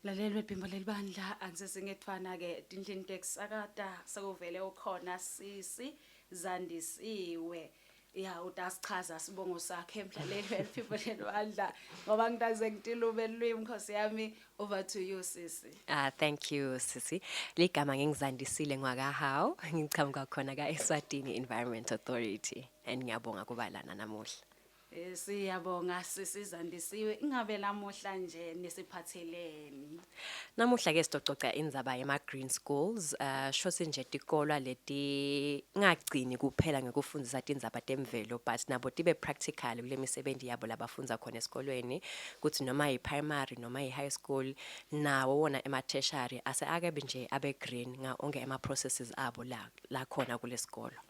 Laleli weBhimbo lelibandla angisesingethwana ke tindlini tekusakata sekuvele ukhona sisi Zandisiwe ya utasichaza sibongo sakhe emdlaleni weBhimbo lelibandla ngoba ngitaze ngitilume elwimi Nkosi yami over to you sisi. Thank you, Sisi. Ligama ngingizandisile ngwakahawu, ngichamuka khona ka-Eswatini Environment Authority, and ngiyabonga kuba lana namuhla. Siyabonga sisi Zandisiwe ingabe lamuhla nje nisiphatheleni. Namuhla ke sizococa indzaba yema-green schools, shothi nje tikolwa leti ngagcini kuphela ngekufundisa tindzaba temvelo, but nabo tibe practical kule misebenzi yabo labafundza khona esikolweni, kuthi noma yi-primary noma yi-high school, nawo wona ema-tertiary, ase akabe nje abe-green nga onke ama-processes abo la khona kule sikolo.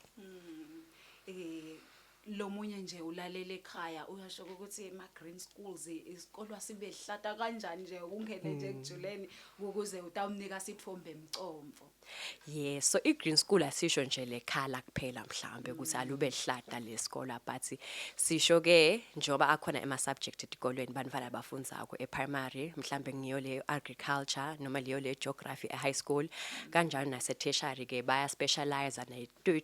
Lo munye nje ulalela ekhaya uyasho ukuthi ema green schools isikolwa sibe hlata kanjani nje ungene nje ekujuleni ukuze utawunika sithombe emcomfo. Yes, so i-green school asisho nje lekhala kuphela mhlambe ukuthi alube hlata lesikole, but sisho ke njoba akhona ema-subject etikolweni banifana bafundzako e-primary mhlambe ngiyo le agriculture noma leyo le geography e-high school, kanjalo nase-tertiary ke baya specialize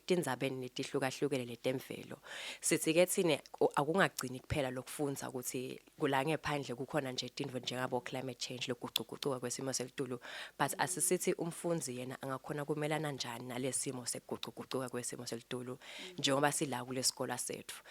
tindzabeni letihlukahlukene letemvelo. Sithi ke thine akungagcini kuphela lokufundza ukuthi kulange phandle kukhona nje tintfo njengabo climate change lokuguquguquka kwesimo selitulu, but asisithi umfundzi yena angakhona kumelana njani nalesimo sekuguquguquka kwesimo selitulu njengoba sila kulesikole sethu.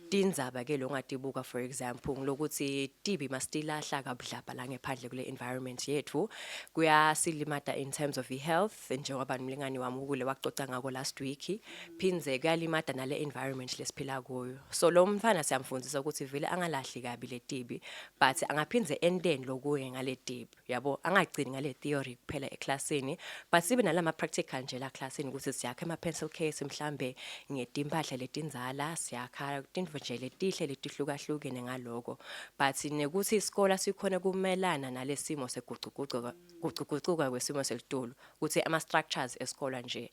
Tindzaba ke longatibuka for example lokuthi tibi mastilahla kabudlabha la ngephandle kule environment yethu kuyasilimata in terms of health njengoba nomlingani wami ukule waxoxa ngako last week, phinze kuyalimata nale environment lesiphila kuyo. So lo mfana siyamfundisa ukuthi vele angalahli kabi le tibi, but angaphinze endeni lokuye ngale tibi, yabo angagcini ngale theory kuphela eclassini, but sibe nalama practical nje la classini ukuthi siyakha ama pencil case mhlambe ngetimpahla letinzala, siyakha tintfo nje letihle letihlukahlukene ngaloko, but nekuthi isikole sikhona kumelana nalesimo seguquguquka kwesimo selitulu, ukuthi ama structures esikole nje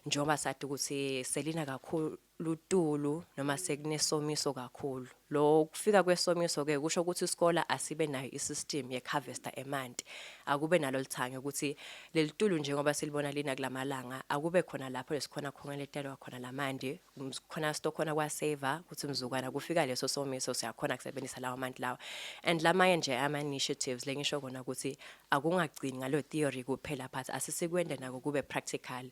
njengoba sathi ukuthi selina kakhulu lutulu noma sekunesomiso kakhulu. Lo kufika kwesomiso ke kusho ukuthi isikole asibe nayo isystem ye-harvester emanti, akube nalo lithange ukuthi lelitulu njengoba silibona lina kulamalanga akube khona lapho lesikhona khona letelwa khona lamandi, khona stokhona kwa saver ukuthi mzukwana kufika leso somiso siyakhona kusebenzisa lawo manti lawo. And lamaye nje ama initiatives lengisho kona ukuthi akungagcini ngalo theory kuphela, but asisikwende nako kube practical,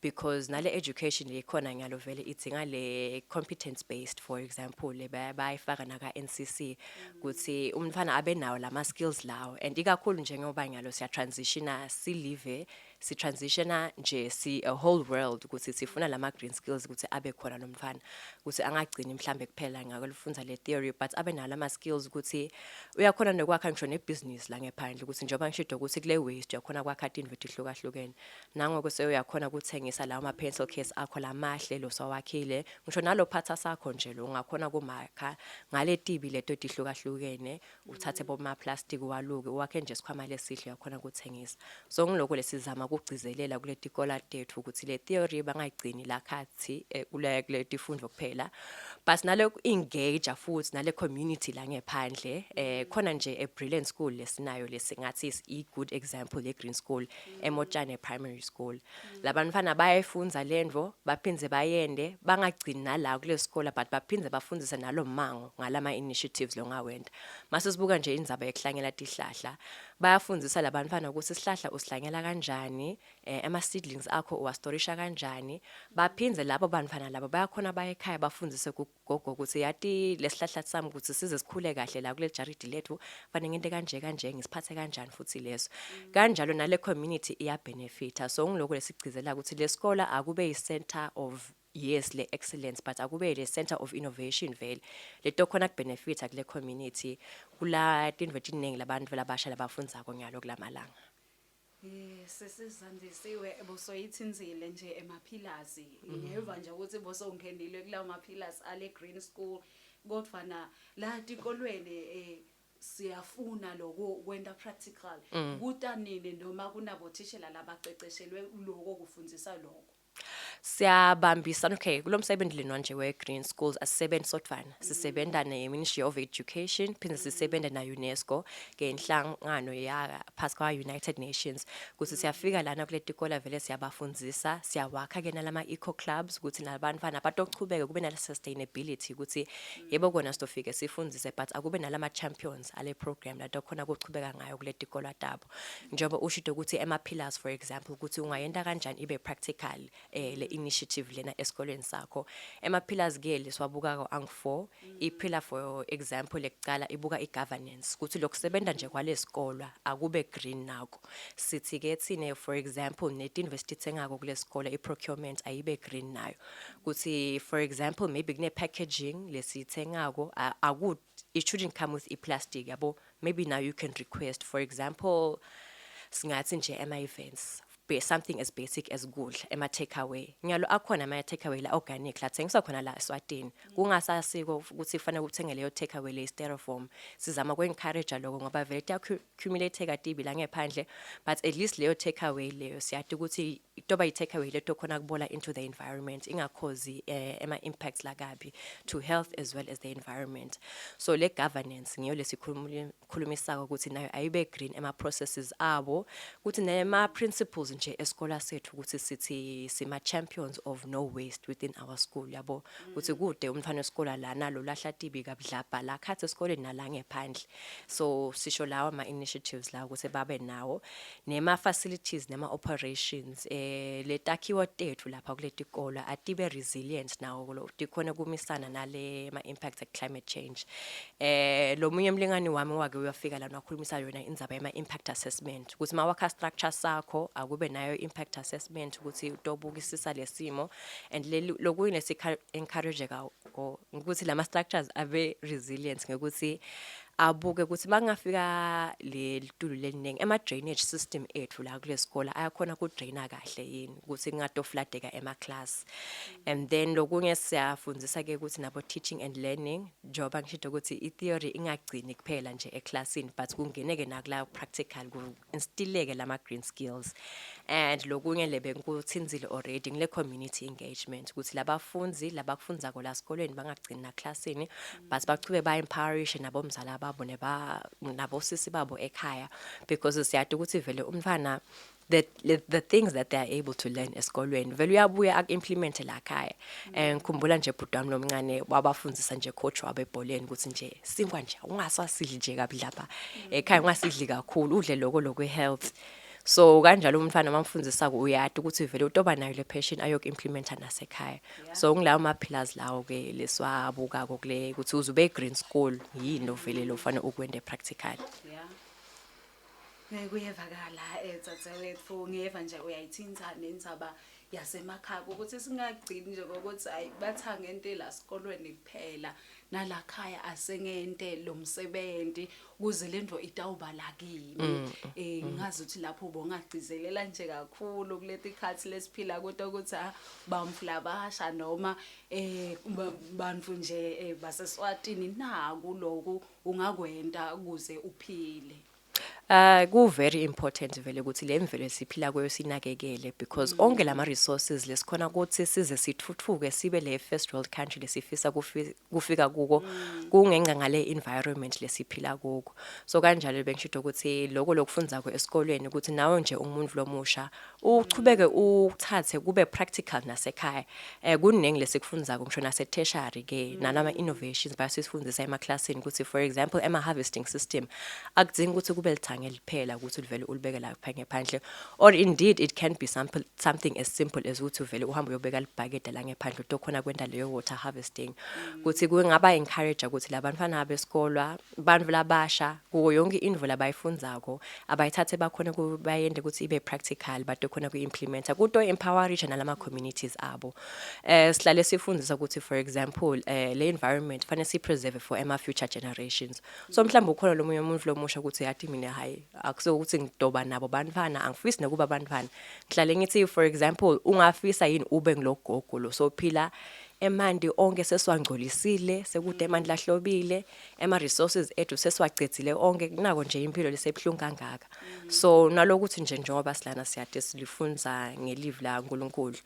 because nale education lekhona ngalo vele ithi ngale competence based, for example le bayifaka naka NCC ukuthi umfana abe nawo lama skills lawo, and ikakhulu njengoba ngalo siya transitiona silive si transitiona nje si a whole world ukuthi sifuna lama green skills ukuthi abe khona nomfana ukuthi angagcini mhlambe kuphela ngakolufunza le theory, but abe nawo lama skills ukuthi uyakhona nokwakha ngisho nebusiness la ngephandle, ukuthi njengoba ngishido ukuthi kule waste uyakhona kwakha tintfo tihlukahlukene, nangoku uyakhona ukuthengisa lawo ma pencil case akho lamahle lo sawakhile, ngisho nalo phatha sakho nje lo ungakhona kumakha ngale tibi leto tihlukahlukene, uthathe boma plastic waluke wakhe nje sikhwama lesihle uyakhona ukuthengisa. So ngiloko lesizama ukugcizelela kule tikola tethu ukuthi le theory bangayigcini la khathi kule tifundvo kuphela, but nale engage futhi nale community la ngephandle. Khona nje a brilliant school lesinayo lesingathi is a good example le green school eMotshane primary school. Labantwana bayayifunza lendvo baphinze bayende bangagcini nala kule sikole, but baphinze bafundise nalo mango ngalama initiatives longawenda. Mase sibuka nje indzaba yehlanyela tihlahla, bayafundzisa labantwana ukuthi isihlahla usihlanyela kanjani, ama seedlings akho uwastorisha kanjani, baphinze labo bantwana labo bayakhona bayekhaya bafundise kugogo ukuthi yati lesihlahla sami ukuthi size sikhule kahle la kule jaridi lethu fanele ngente kanje kanje ngisiphathe kanjani futhi leso kanjalo nale community iya benefita. So ngiloko lesigcizela ukuthi lesikole akube yi-center of yes le excellence, but akube le center of innovation vele leto khona kubenefita kule community kula tintfo tiningi labantu labasha labafundzako nyalo kulamalanga. Sesizandisiwe bosoyithinzile nje emaphilazi ngeva nje ukuthi bosongenile kulawo maphilazi ale green school, kodwa na la tikolweni siyafuna lokho kwenta practical kutanini noma kunabothishela labaqeqeshelwe lokho kufundisa lokho. siyabambisana. Okay, kulo msebenzi lena nje we-Green Schools asisebenzi sodvana, sisebenza ne-Ministry of Education, phinde sisebenza na-UNESCO ngenhlangano phasi kwa-United Nations, ukuthi siyafika lana kule tikolo vele siyabafundzisa, siyawakha-ke nalama-eco clubs ukuthi nabantwana batochubeke kube nale-sustainability ukuthi yebo kona sitofike sifundzise but akube nalama-champions ale program la khona kuchubeka ngayo kule tikolo tabo. Njengoba ushito ukuthi ema-pillars for example ukuthi ungayenda kanjani ibe practical le initiative lena esikoleni sakho. Ema-pillars ke leswabuka ang-4, i-pillar for example ekucala ibuka i-governance ukuthi lokusebenza nje kwalesikolo akube green nako. Sithi ke thine for example net-investite ngako kule sikole i-procurement ayibe green nayo. Ukuthi for example maybe kune-packaging lesithengako it shouldn't come with i-plastic yabo. Maybe now you can request for example singathi nje ema-events something as basic as kudla ema-takeaway. Ngiyalo akhona ama-takeaway la organic la thengiswa khona la eSwatini. Kungasasiko ukuthi kufanele uthenge leyo takeaway le styrofoam. Sizama ku-encourage lokho ngoba vele accumulate katibi la ngephandle, but at least leyo takeaway leyo siyati ukuthi toba i-takeaway leto khona kubola into the environment ingakhozi ama-impacts lakabi to health as well as the environment. So le governance ngiyo lesikhulumisako ukuthi nayo ayibe green ema-processes abo, ukuthi nema-principles nje eskola sethu ukuthi sithi sima-champions of no waste within our school yabo. Ukuthi kude umntwana weskola la nalo lahla tibi kabdlabha la khathi esikoleni nala ngephandle. So sisho lawa ama-initiatives la ukuthi babe nawo nema-facilities nema-operations le takhiwo tethu lapha kule tikolo atibe resilient nawo lo tikhona kumisana nale ma-impacts of climate change. Lo munye mlingani wami wake uyafika la nakhulumisa yona indzaba yema-impact assessment ukuthi mawakha structure sakho akube nayo impact assessment ukuthi utobukisisa lesimo, and lokuyine encourage ukuthi lama structures abe resilient ngekuthi abuke ukuthi bangafika le litulu leningi ema-drainage system ethu la kule sikole ayakhona kudraina kahle yini ukuthi kungatofladeka ema-class. And then lokunye siyafundzisa-ke ukuthi nabo teaching and learning njengoba ngishito ukuthi i-theory ingagcini kuphela nje eclassini but kungeneke nakula practical ku-instilleke lama-green skills. And lokunye lebe ngikuthinzile already ngile community engagement ukuthi labafunzi labakufundzako la sikolweni bangagcini na classini but bachube ba-empowerishe nabomzala babo nabo sisi babo ekhaya, because siyati ukuthi vele umntwana the things that they are able to learn esikolweni vele uyabuya ak-implement la khaya. Ngikhumbula nje bhuti wami lomncane wabafundzisa nje coach wabo ebholeni ukuthi nje sinkwa nje ungasasidli nje kabdlapha ekhaya ungasidli kakhulu udle lokho health. So kanjalo umntwana mamfundzisako uyati ukuthi vele utoba nayo le passion ayoku-implementa nasekhaya. So ngilawo ma-pillars lawo ke leswabukako kule ukuthi uzube green school yini vele lo fana ukwende practical. Kuyevakala tsatselethu ngiyeva nje uyayithinta nendzaba yasemakhaya ukuthi singagcini nje ukuthi ayi bathanga into la sikolweni kuphela nala khaya asengente lo msebenzi ukuze lento itawuba lakini. Ngazi ukuthi lapho bongagcizelela nje kakhulu kuleti khathi lesiphila kodwa ukuthi bamflabasha noma bantu nje baseswatini naku lokhu ungakwenda ukuze uphile. Ku very important vele ukuthi le mvelo siphila kwayo sinakekele, because onke lama resources lesikhona ukuthi size sithuthuke sibe le first world country lesifisa kufika kuko kungenca ngale environment lesiphila kuko. So kanjalo bengisho ukuthi lokufunza ko esikolweni ukuthi nawe nje umuntu lomusha uchubeke uthathe kube practical nasekhaya. Kuningi lesikufunza ngisho nase tertiary ke nalama innovations basifundisa ema-classini ukuthi for example harvesting system akudzingi ukuthi kube ngeliphela ukuthi uvele ulibeke lapha ngephandle, or indeed it can be something as simple as ukuthi uvele uhamba uyobeka libhakede la ngephandle utokhona kwenda leyo water harvesting. Ukuthi kungaba encourage ukuthi labantwana besikolo bantu labasha kuyo yonke indvo labayifundzako abayithathe bakhona bayende ukuthi ibe practical batokhona ku-implementa kuto empowerisha nalama communities abo. Sihlale sifundisa ukuthi for example le environment fanele si-preserve for future generations. So mhlawumbe ukhona lo munye umuntu lomusha ukuthi yathi mina hayi akuso ukuthi ngidoba nabo bantwana angifisi nokuba bantwana ngihlale ngithi for example ungafisa yini ube ngilogogo lo sophila emandi onke sesiwangcolisile sekude emandi lahlobile resources ethu sesiwacedzile onke kunako nje impilo lesebhlungu kangaka so nalokuthi nje njengoba silana siyade silifunza ngelive la uNkulunkulu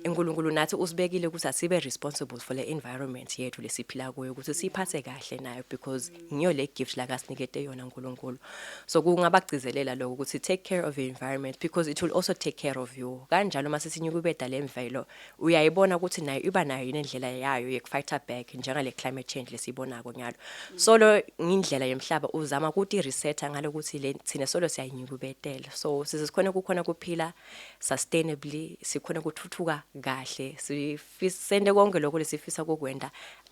uNkulunkulu nathi usibekile ukuthi asibe responsible for the environment yethu lesiphila kuyo ukuthi siphathe kahle nayo because ngiyo le gift la kasinikete yona uNkulunkulu so kungabagcizelela lokho ukuthi take care of your environment because it will also take care of you kanjalo mase sinyukubeda lemvelo uyayibona ukuthi nayo iba nayo indlela yayo yekufighter back njengale climate change lesibonako nyalo solo ngindlela yemhlaba uzama ukuthi resetha ngalokuthi le thina solo siyayinyukubetela so sizikhona kukhona kuphila sustainably sikhona ukuthuthuka kahle sifisende konke lokho lesifisa kokwenda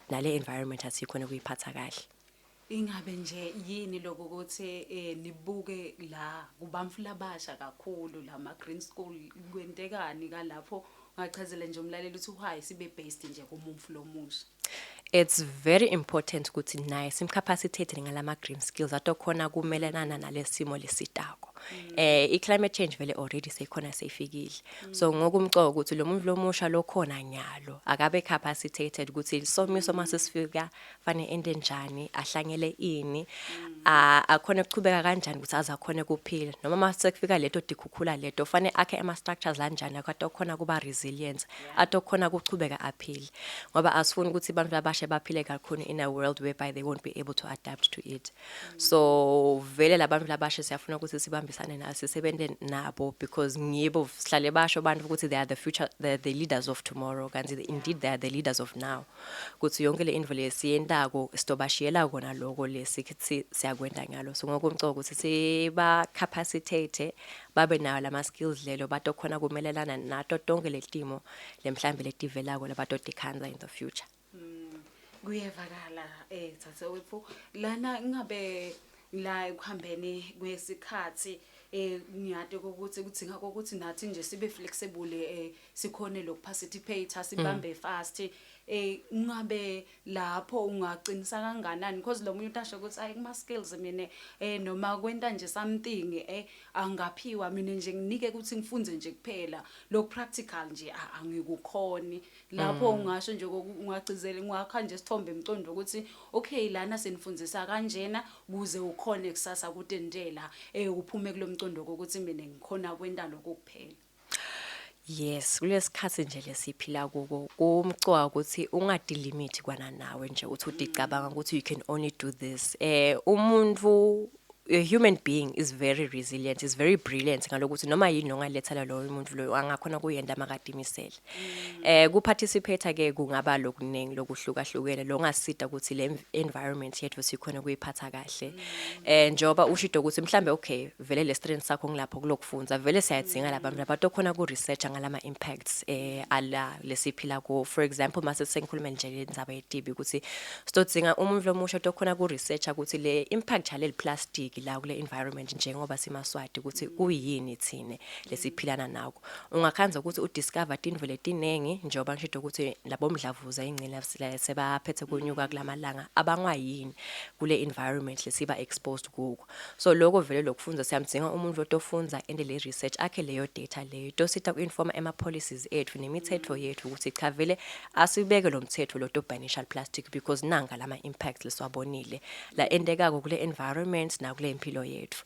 nale environment asikhona kuyiphatha kahle. Ingabe nje yini lokho ukuthi nibuke la kubamfula basha kakhulu lama green school kwentekani kalapho ngachazela nje umlaleli ukuthi why sibe based nje kumumfulo omusha. It's very important ukuthi naye simcapacitate ngalama green skills atokhona kumelelana nalesimo lesitako. I-climate change vele already seyikhona seyifikile. So ngokumcoko ukuthi lo muntu lomusha lokhona nyalo akabe capacitated ukuthi isomiso masesifika fane ende njani ahlangele ini akhona ukuchubeka kanjani ukuthi azakhona kuphila noma masekufika leto dikhukhula leto fane akhe ama structures kanjani akatokhona kuba resilient atokhona ukuchubeka aphile ngoba asifuni ukuthi abantu abasha baphile kakhulu in a world whereby they won't be able to adapt to it. So vele labantu labasha siyafuna ukuthi sibambisane naso sisebenze nabo because ngibo sihlale basho abantu ukuthi they are the future the leaders of tomorrow kanti indeed they are the leaders of now ukuthi yonke le info lesiyendako sitobashiyela kona lokho lesithi siyakwenda ngalo so ngokumcoko ukuthi siba capacitate babe nayo lama skills lelo batokhona kumelelana nato tonke letimo lemhlambe letivelako labatodikhanza in the future. Kuyevakala Tsatewethu lana ngabe la ukuhambeni kwesikhathi ngiyade ukuthi kudzinga ukuthi nathi nje sibe flexible sikhone lokuparticipate sibambe fast ngabe lapho ungaqinisa kanganani because lo muntu asho ukuthi ayi kuma skills mina noma kwenta nje something angaphiwa mina nje nginike ukuthi ngifunze nje kuphela lo practical nje angikukhoni lapho ungasho nje ungagcizela ngakha nje sithombe emcondo ukuthi okay lana senifundzisa kanjena kuze ukhone kusasa kutendela uphume kulomcondo ukuthi mina ngikhona kwenta lokho kuphela. Yes, kulesikhathi nje lesiphila kuko kumcwa ukuthi ungadilimit kwana nawe nje uthi udicabanga ukuthi you can only do this. Umuntu a human being is very resilient, is very brilliant ngalokuthi noma yini ongalethela lo umuntu lo angakhona kuyenda makadimisele. Kuparticipate ke kungaba lokuningi lokuhlukahlukene lo ngasida ukuthi le environment yethu sikhona kuyiphatha kahle. Njoba ushido ukuthi mhlambe okay vele le strength sakho ngilapho kulokufunza vele siyadzinga labantu abatokhona ku research ngalama impacts ala lesiphila ko for example mase sengikhuluma nje lenzaba yetibi ukuthi sitodzinga umuntu lomusha tokhona ku research ukuthi le impact yale plastic la kule environment njengoba simaswati ukuthi kuyini thine lesiphilana nako ungakhanza ukuthi udiscover indvo letinengi njengoba ngisho ukuthi labo mdlavuza ingcina sebaphethe kunyuka kulamalanga abangwayini kule environment lesiba exposed kuko so lokho vele lokufunza siyamdzinga umuntu otofunza ende le research akhe leyo data leyo tosita kuinforma ema policies ethu nemithetho yethu ukuthi cha vele asibeke lo mthetho lo beneficial plastic because nanga lama impacts leswabonile la endekako kule environment na kule impilo yethu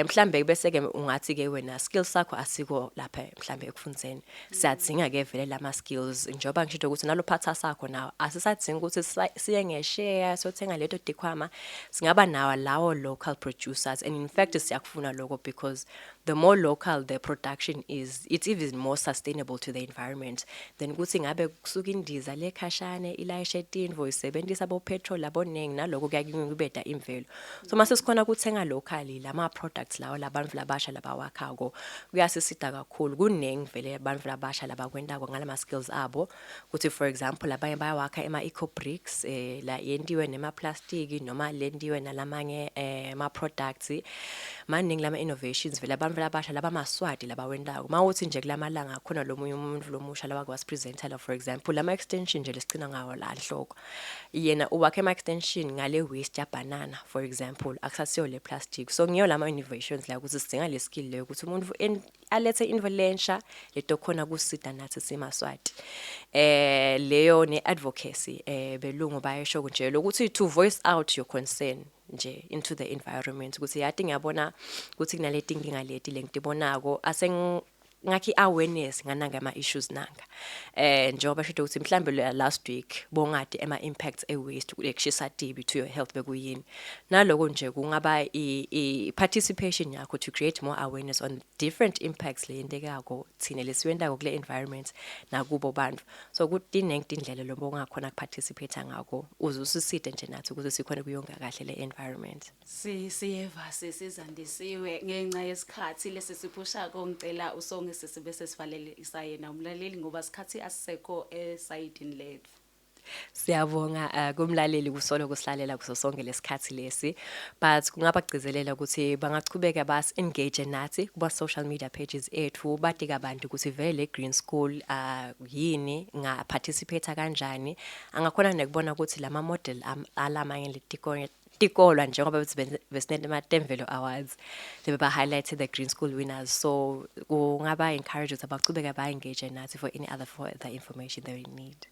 mhlambe bese ke ungathi ke wena skills sakho asiko lapha mhlambe ekufundzeni siyadzinga ke vele lama skills njoba ngisho ukuthi nalophatha sakho nawo asisadzinga ukuthi siye ngeshare sothenga leto dikhwama singaba nawo lawo local producers and in fact siyakufuna lokho because the more local the production is it's even more sustainable to the environment then kuthi ngabe kusuka indiza lekhashane ilayishe tinvo isebenzisa bo petrol labonengi naloko kuyakubeda imvelo so mase sikhona ukuthenga locally lama products lawo labantu labasha labawakhako kuyasisida kakhulu kunengi vele abantu labasha labakwendako ngalama skills abo ukuthi for example abanye bayawakha ema eco bricks la yendiwe nema plastic noma lendiwe nalamanye ama products maningi lama innovations vele abantu labasha labamaswati labawendako mawuthi nje kulamalanga khona lomunye umuntu lomusha lawa kwasipresenter la for example lama extension nje lesicina ngawo la enhloko yena uwakhe ama extension ngale waste ya banana for example akusasiyo le plastic. So ngiyo lama innovations la ukuthi sidinga le skill leyo ukuthi umuntu alethe into lensha leto khona kusida nathi simaswati. Leyo ne advocacy belungu bayesho nje lokuthi to voice out your concern nje into the environment ukuthi yathi ngiyabona ukuthi kunaleti inkinga leti lengibonako ngakhi awareness ngananga ama issues nanga njengoba shito ukuthi mhlambe last week bongade ema impacts e waste ekushisa tibi to your health bekuyini naloko nje kungaba I participation yakho to create more awareness on different impacts le yendekako thina lesiwendako kule environment nakubo bantu so kuti indlela lombo ngakhona participate ngako uzusiside nje nathi ukuze sikhona kuyonga kahle le environment siyeva sesizandisiwe ngenxa yesikhathi lesi siphusha ngicela usonge sesibese sivalele isayena umlaleli ngoba isikhathi asisekho esayidini lethu. Siyabonga kumlaleli kusolo kusilalela kusosonke lesikhathi lesi but kungabagcizelela ukuthi bangachubeka bas engage nathi kuba social media pages ethu batika abantu ukuthi vele Green School yini nga participate kanjani angakhona nekubona ukuthi lama model alamanye tikolwa njengoba besinete ma Temvelo Awards lebe highlighted the Green School winners so kungaba encourage ukuthi abachubeka ba engage nathi for any other information they need.